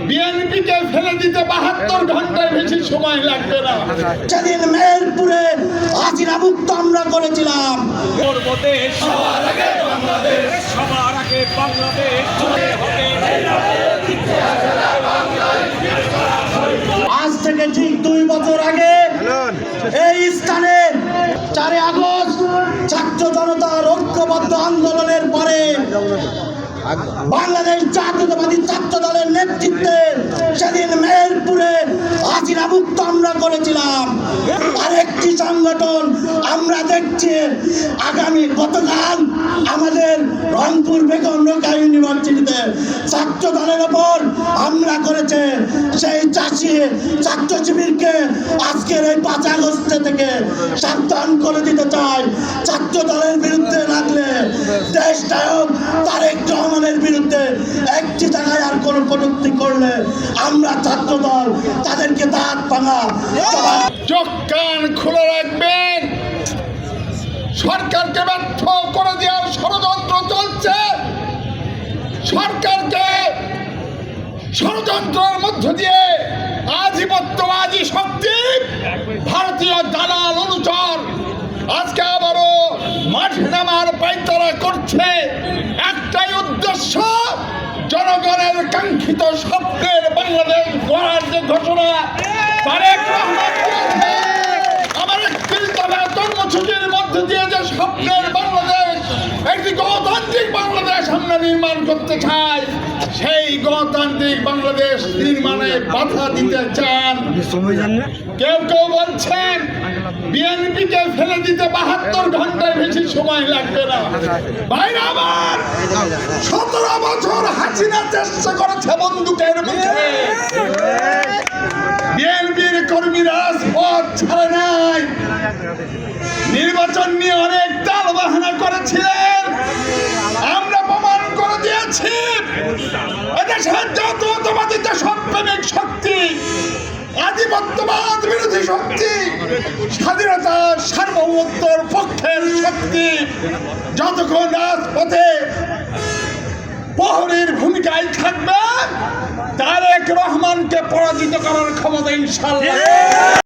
বিএনপিকে ফেলে দিতে 72 ঘন্টায় বেশি সময় লাগবে না। যেদিন মেহেরপুরে হাসিনা মুক্ত আমরা করেছিলাম, সবার আগে বাংলাদেশ আজ থেকে ঠিক 2 বছর আগে এই স্থানে 4 আগস্ট ছাত্র জনতার ঐক্যবদ্ধ আন্দোলনের পরে বাংলাদেশ জাতীয়তাবাদী ছাত্র দলের নেতৃত্বে সেদিন মেহেরপুরে হাসিনা মুক্ত আমরা করেছিলাম। আরেকটি সংগঠন আমরা দেখছি গতকাল আমাদের রংপুর বেগম রোকেয়া ইউনিভার্সিটিতে ছাত্র দলের ওপর হামলা করেছে। সেই ছাত্র শিবিরকে আজকের এই 5 আগস্ট থেকে সাবধান করে দিতে চাই। ছাত্র দলের বিরুদ্ধে লাগলে দেশ নায়ক তারেক রহমানের বিরুদ্ধে একটি জায়গায় আর কোনো কটূক্তি করলে আমরা ছাত্র দল তাদেরকে দাঁত ভাঙা চোখ কান খুলে রাখবেন। সরকারকে ব্যর্থ করে দেওয়ার ষড়যন্ত্র চলছে। সরকারকে ষড়যন্ত্রের মধ্য দিয়ে আধিপত্যবাদী শক্তি, ভারতীয় দালাল অনুচর আজকে আবারও মাঠে নামার পায়তারা করছে। একটাই উদ্দেশ্য, জনগণের কাঙ্ক্ষিত স্বপ্নের বাংলাদেশ গড়ার যে ঘোষণা তারেক রহমান দিয়েছে, আমার 31 দফা কর্মসূচির মধ্যে দিয়ে যে স্বপ্নের বাংলাদেশ, একটি গণতান্ত্রিক বাংলাদেশ আমরা নির্মাণ করতে চাই, সেই গণতান্ত্রিক বাংলাদেশ নির্মাণে বাধা দিতে চান। কেউ কেউ বলছেন বিএনপিকে ফেলে দিতে 72 ঘন্টায় বেশি সময় লাগবে না। ভাইরা আমার, 17 বছর হাসিনা চেষ্টা করেছে বন্দুকের মুখে। বিএনপির কর্মীরা পথ ছাড়ে নাই। নির্বাচন নিয়ে অনেক তাল বাহানা করেছিলেন, আমরা প্রমাণ করে দিয়েছি। এদেশের জাতীয়তাবাদী দেশপ্রেমিক শক্তি, আধিপত্যবাদ বিরোধী শক্তি, স্বাধীনতার সার্বভৌমত্বের পক্ষের শক্তি যতক্ষণ রাজপথে প্রহরীর ভূমিকায় থাকবে, তারেক রহমানকে পরাজিত করার ক্ষমতা ইনশাআল্লাহ